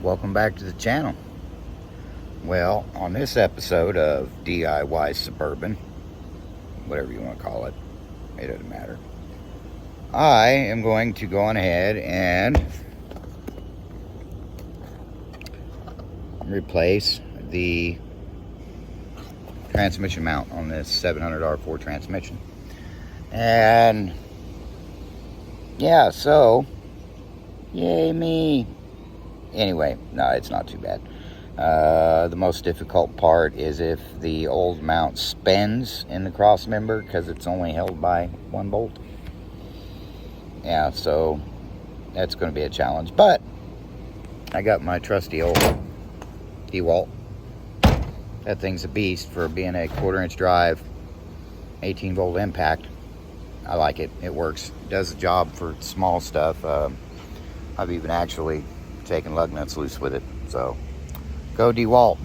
welcome back to the channel. Well, on this episode of DIY Suburban, whatever you want to call it, it doesn't matter, I am going to go on ahead and replace the transmission mount on this 700 R4 transmission. And yeah, so yay me. Anyway, no, it's not too bad. The most difficult part is if the old mount spins in the cross member because it's only held by one bolt. Yeah, so that's going to be a challenge. But I got my trusty old DeWalt. That thing's a beast for being a 1/4 inch drive, 18 volt impact. I like it. It works. It does the job for small stuff. I've even actually taken lug nuts loose with it. So go DeWalt.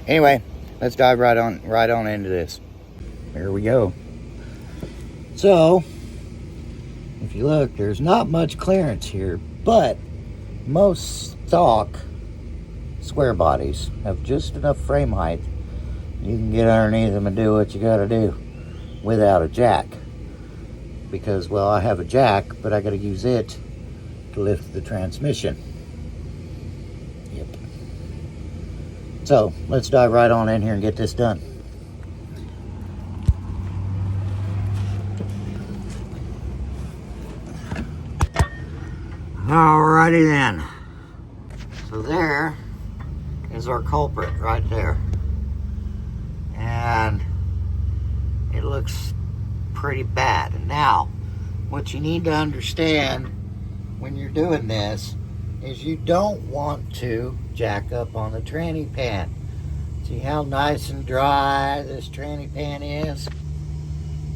Anyway, let's dive right on into this. Here we go. So if you look, there's not much clearance here, but most stock square bodies have just enough frame height you can get underneath them and do what you got to do without a jack. Because, well, I have a jack, but I got to use it to lift the transmission. Yep. So let's dive right on in here and get this done. Alrighty then. So there is our culprit right there. And it looks pretty bad. Now, what you need to understand when you're doing this is you don't want to jack up on the tranny pan. See how nice and dry this tranny pan is?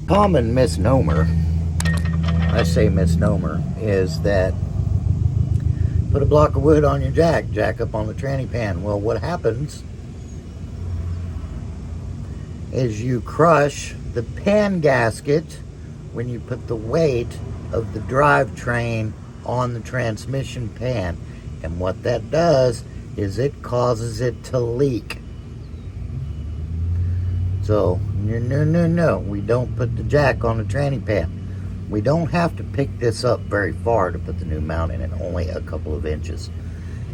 Common misnomer, I say misnomer, is that put a block of wood on your jack up on the tranny pan. Well, what happens is you crush the pan gasket when you put the weight of the drivetrain on the transmission pan. And what that does is it causes it to leak. So, no, we don't put the jack on the tranny pan. We don't have to pick this up very far to put the new mount in it, only a couple of inches.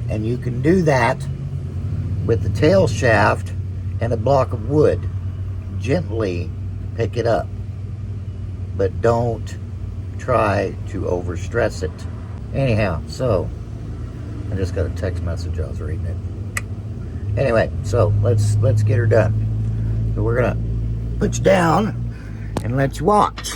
And you can do that with the tail shaft and a block of wood. Gently pick it up, but don't try to overstress it. Anyhow, so I just got a text message, I was reading it. Anyway, so let's get her done. So we're gonna put you down and let you watch.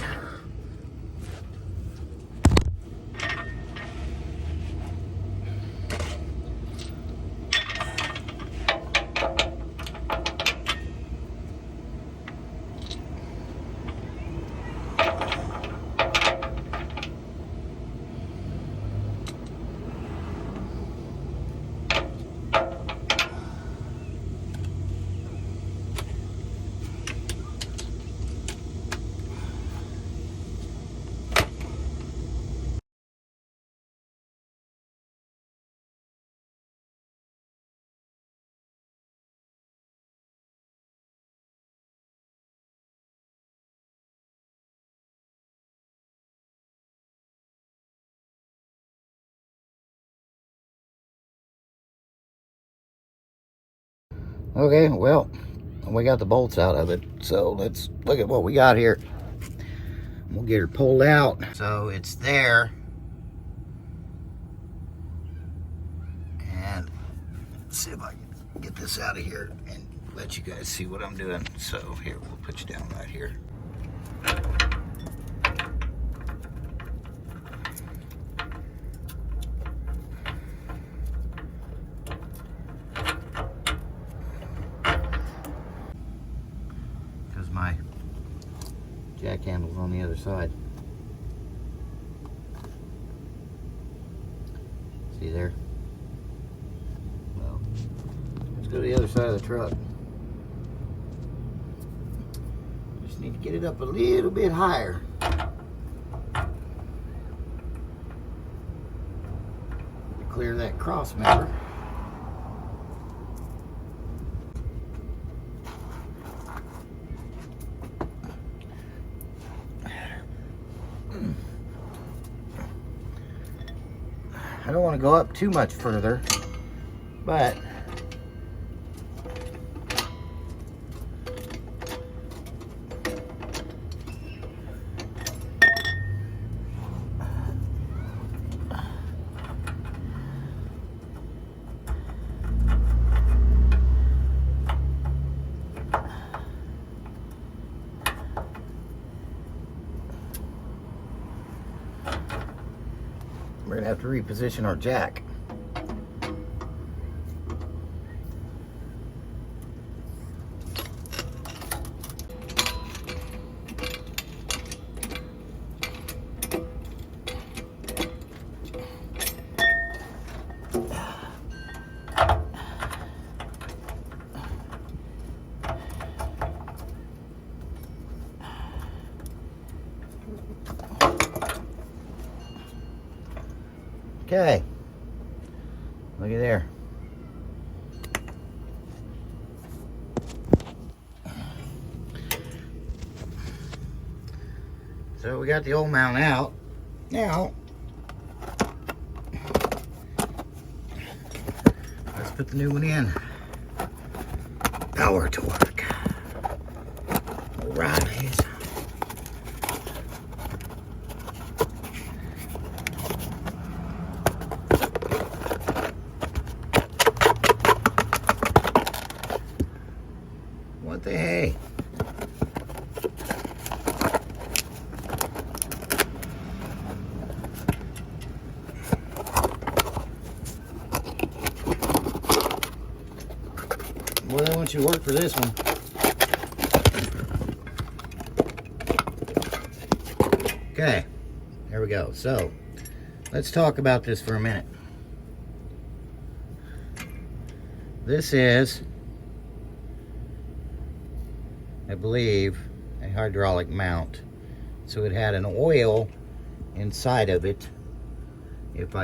Okay, well, we got the bolts out of it, so let's look at what we got here. We'll get her pulled out. So it's there. And let's see if I can get this out of here and let you guys see what I'm doing. So here, we'll put you down right here. My jack handle's on the other side. See there? Well, let's go to the other side of the truck. Just need to get it up a little bit higher. clear that cross member. I don't want to go up too much further, but we're going to have to reposition our jack. Okay, look at there. So we got the old mount out. Now, let's put the new one in. Power torque. O'Reilly's. What the hey? Well, they want you to work for this one. Okay, there we go. So, let's talk about this for a minute. This is, I believe, a hydraulic mount. So it had an oil inside of it, if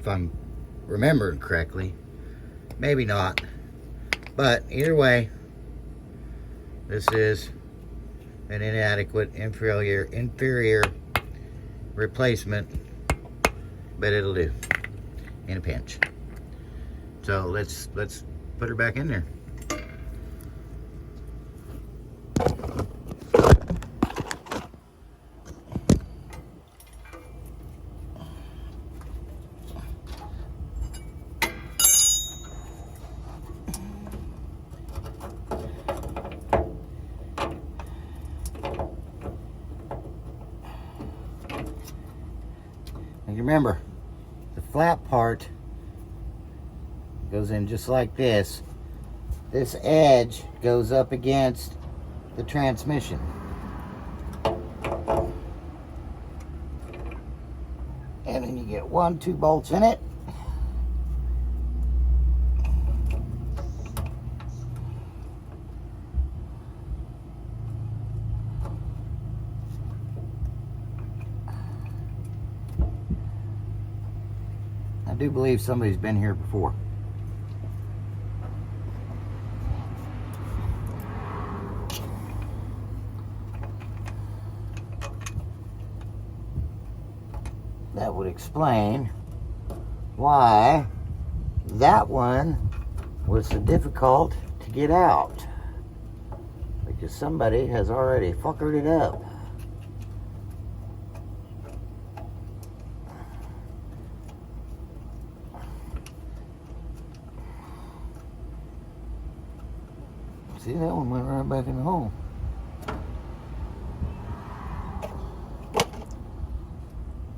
I'm remembering correctly. Maybe not. But either way, this is an inadequate, inferior replacement, but it'll do in a pinch. So let's put her back in there. And remember, the flat part goes in just like this. This edge goes up against the transmission. And then you get 2 bolts in it. I do believe somebody's been here before. That would explain why that one was so difficult to get out. Because somebody has already fuckered it up. See, that one went right back in the hole.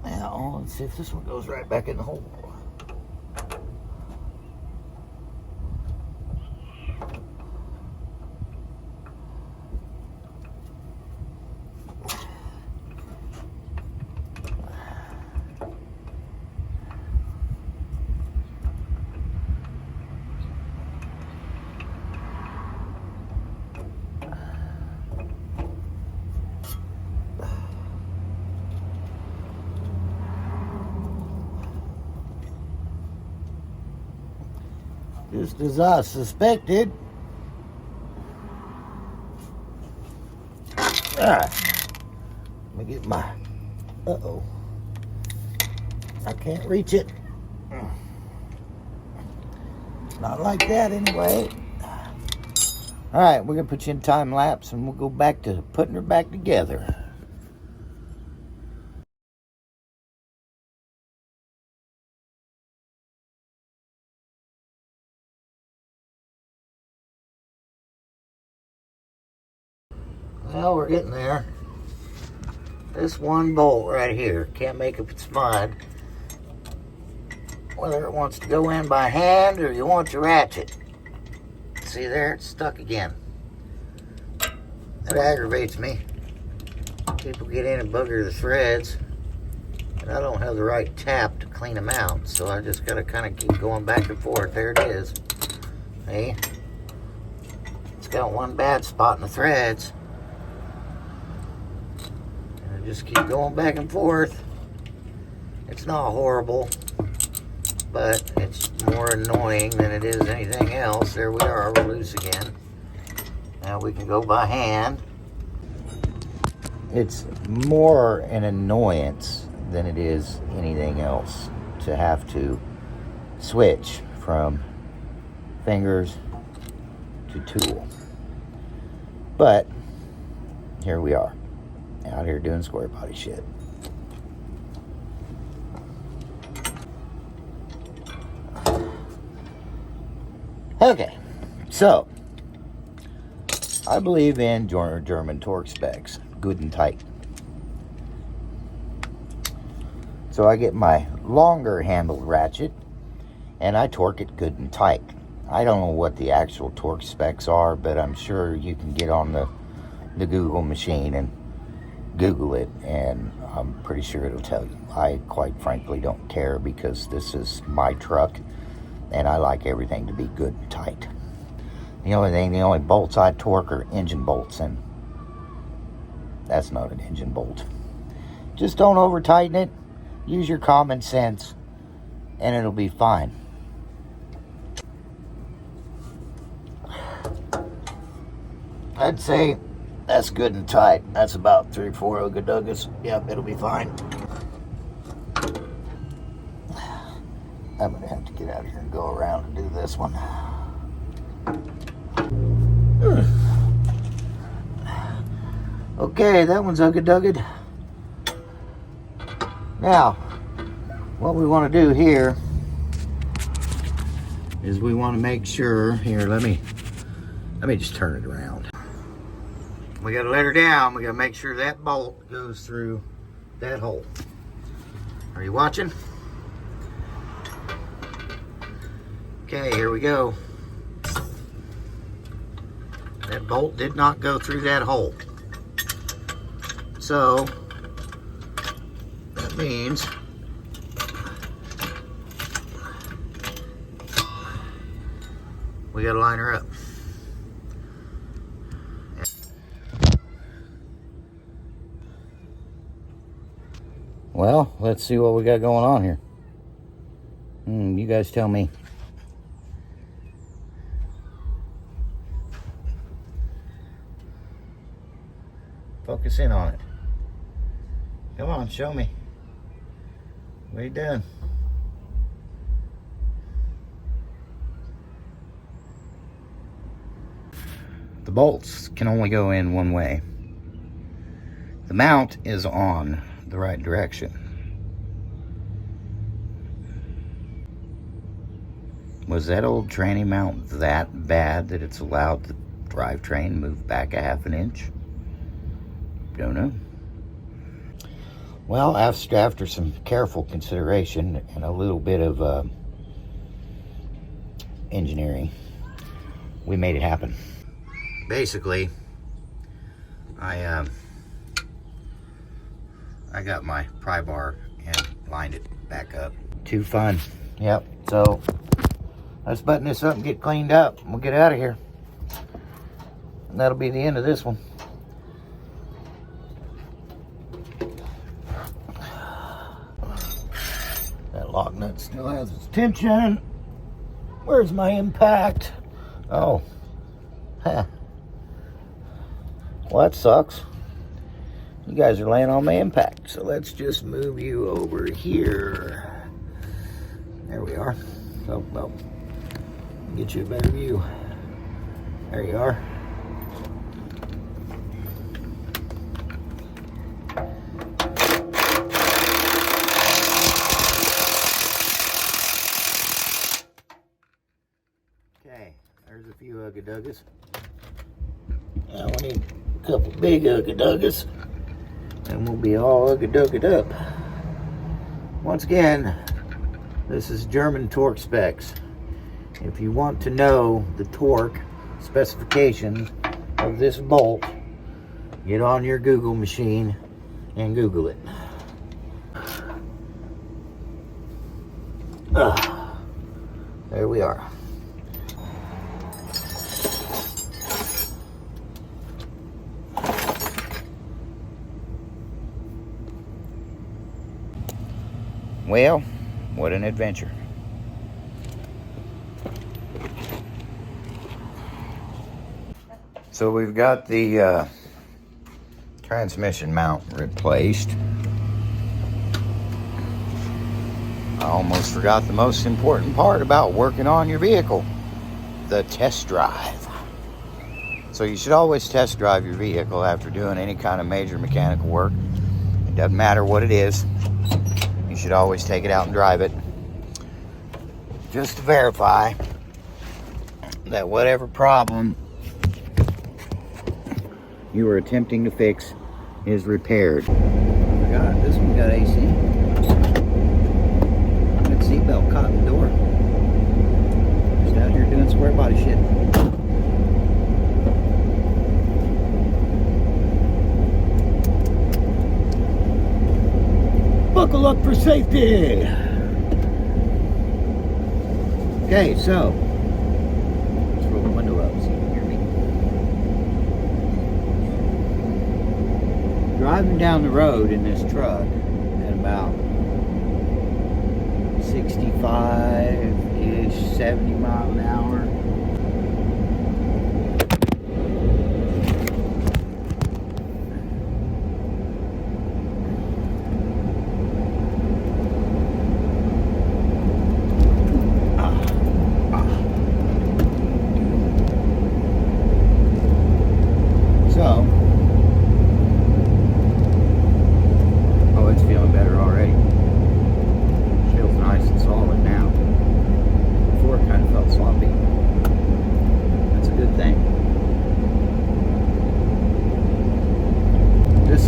Now, let's see if this one goes right back in the hole. Just as I suspected. Alright. Let me get my... Uh-oh. I can't reach it. Not like that anyway. Alright, we're going to put you in time lapse and we'll go back to putting her back together. Well, we're getting there. This one bolt right here, can't make up its mind whether it wants to go in by hand or you want to ratchet. See there, it's stuck again. That aggravates me. People get in and bugger the threads, and I don't have the right tap to clean them out, so I just gotta kind of keep going back and forth. There it is. See? It's got one bad spot in the threads. Just keep going back and forth. It's not horrible, but it's more annoying than it is anything else. There we are, we're loose again. Now we can go by hand. It's more an annoyance than it is anything else to have to switch from fingers to tool. But here we are. Out here doing square body shit. Okay, so I believe in German torque specs, good and tight. So I get my longer handled ratchet and I torque it good and tight. I don't know what the actual torque specs are, but I'm sure you can get on the Google machine and Google it, and I'm pretty sure it'll tell you. I quite frankly don't care because this is my truck and I like everything to be good and tight. The only bolts I torque are engine bolts, and that's not an engine bolt. Just don't over tighten it. Use your common sense and it'll be fine. I'd say that's good and tight. That's about 3 or 4 Ogadugas. Yep, it'll be fine. I'm gonna have to get out of here and go around and do this one. Okay, that one's Ogadugad. Now, what we want to do here is we want to make sure, here, let me just turn it around. We got to let her down. We got to make sure that bolt goes through that hole. Are you watching? Okay, here we go. That bolt did not go through that hole. So, that means we got to line her up. Well, let's see what we got going on here. You guys tell me. Focus in on it. Come on, show me. What are you doing? The bolts can only go in one way. The mount is on the right direction. Was that old tranny mount that bad that it's allowed the drivetrain move back a half an inch? Don't know. Well, after some careful consideration and a little bit of engineering, we made it happen. Basically, I got my pry bar and lined it back up. Too fun. Yep. So let's button this up and get cleaned up. We'll get out of here. And that'll be the end of this one. That lock nut still has its tension. Where's my impact? Oh. Huh. Well, that sucks. You guys are laying on my impact. So let's just move you over here. There we are. Oh, well, get you a better view. There you are. Okay, there's a few ugga-duggas. Now we need a couple big ugga-duggas, and we'll be all ugga-duggaed up. Once again, this is German torque specs. If you want to know the torque specifications of this bolt, get on your Google machine and Google it. There we are. Well, what an adventure. So we've got the transmission mount replaced. I almost forgot the most important part about working on your vehicle, the test drive. So you should always test drive your vehicle after doing any kind of major mechanical work. It doesn't matter what it is. You should always take it out and drive it, just to verify that whatever problem you were attempting to fix is repaired. Oh my God, this one got AC. That seatbelt caught in the door. Just out here doing square body shit. Buckle up for safety. Okay, so let's roll the window up so you can hear me. Driving down the road in this truck at about 65-ish, 70 miles an hour.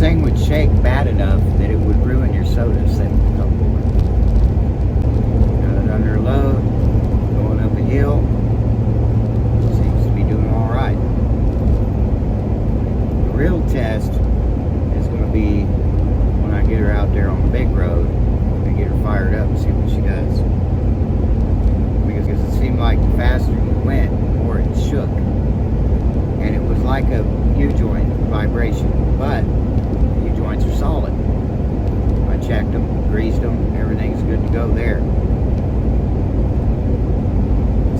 Thing would shake bad enough that it would ruin your soda setting the cup over. Got it under load, going up a hill, seems to be doing all right. The real test is going to be when I get her out there on the big road and get her fired up and see what she does. Because it seemed like the faster you went, the more it shook. And it was like a U-joint vibration, but joints are solid. I checked them, greased them, everything's good to go there.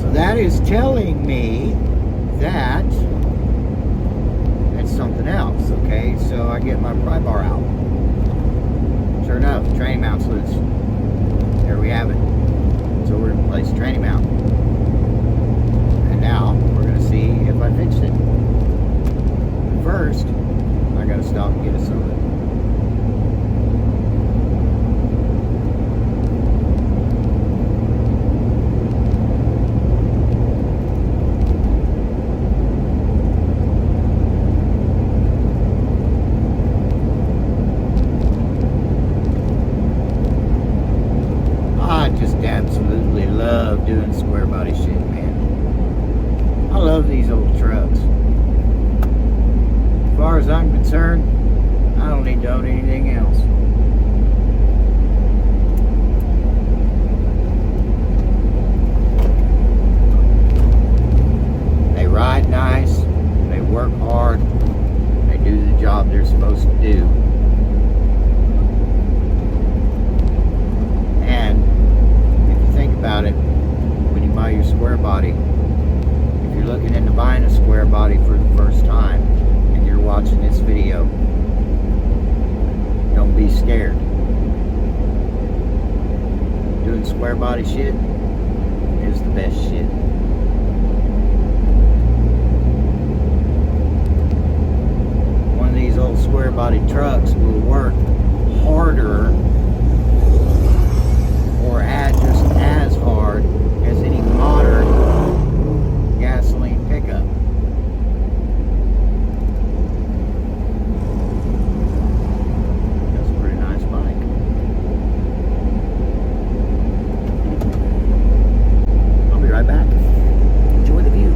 So that is telling me that it's something else, okay? So I get my pry bar out. Sure enough, the training mount's loose. There we have it. So we're going to replace the training mount. And now we're going to see if I fixed it. But first, I got to stop and get a soda. Absolutely love doing square body shit, man. I love these old trucks. As far as I'm concerned, I don't need to own anything else. They ride nice, they work hard, they do the job they're supposed to do. And about it, when you buy your square body. If you're looking into buying a square body for the first time and you're watching this video, don't be scared. Doing square body shit is the best shit. One of these old square body trucks will work harder or just as hard as any modern gasoline pickup. That's a pretty nice bike. I'll be right back. Enjoy the view.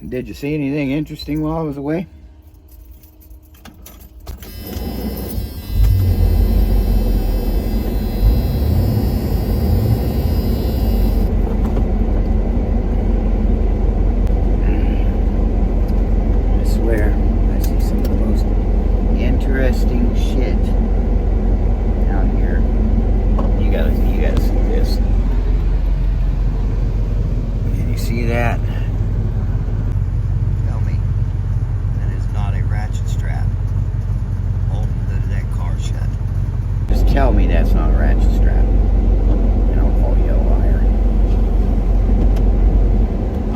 Did you see anything interesting while I was away? I swear, I see some of the most interesting shit out here. You gotta see this. Can you see that? Tell me that's not a ratchet strap, and I'll call you a liar.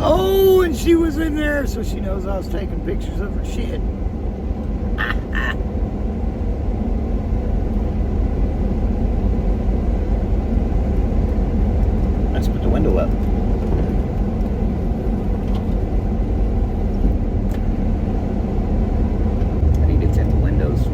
Oh, and she was in there, so she knows I was taking pictures of her shit. Let's put the window up. I need to tint the windows.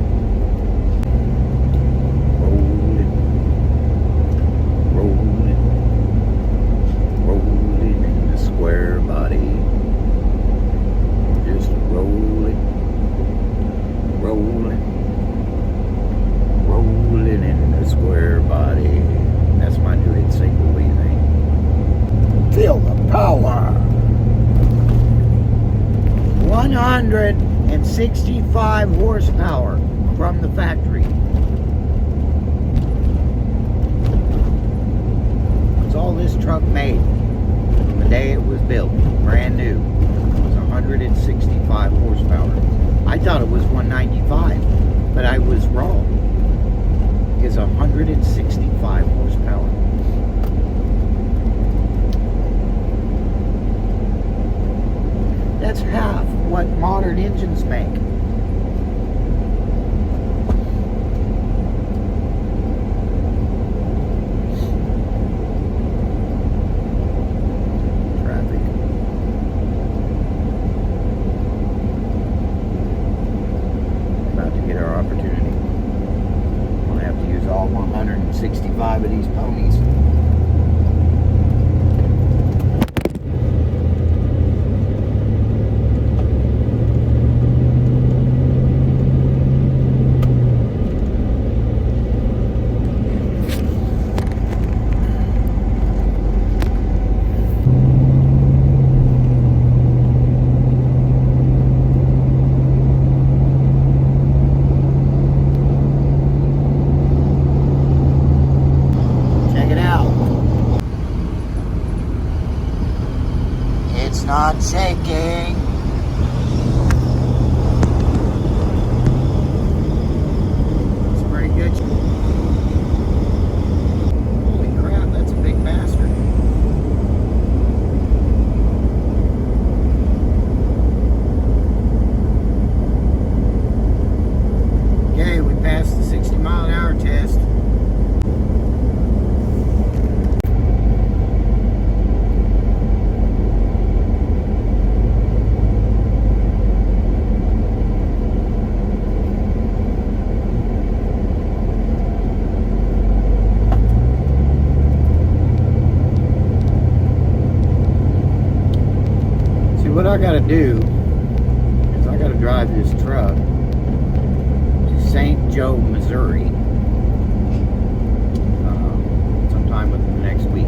Feel the power. 165 horsepower from the factory. That's all this truck made from the day it was built, brand new. It was 165 horsepower. I thought it was 195, but I was wrong. It's 165 horsepower. That's half what modern engines make. Traffic. About to get our opportunity. We'll have to use all 165 of these ponies. Not shaking. It's pretty good. Holy crap, that's a big bastard. Okay, we passed the 60-mile-an-hour test. What I gotta do is I gotta drive this truck to St. Joe, Missouri sometime within the next week.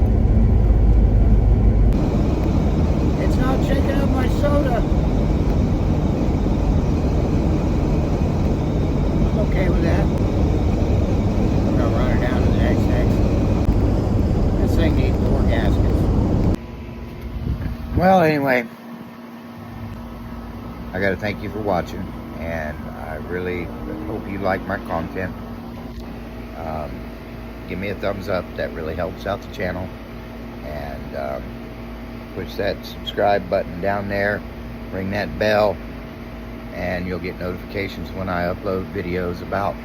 Well, anyway, I got to thank you for watching, and I really hope you like my content. Give me a thumbs up. That really helps out the channel. And push that subscribe button down there. Ring that bell, and you'll get notifications when I upload videos about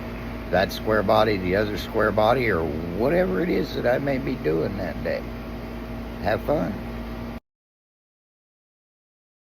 that square body, the other square body, or whatever it is that I may be doing that day. Have fun.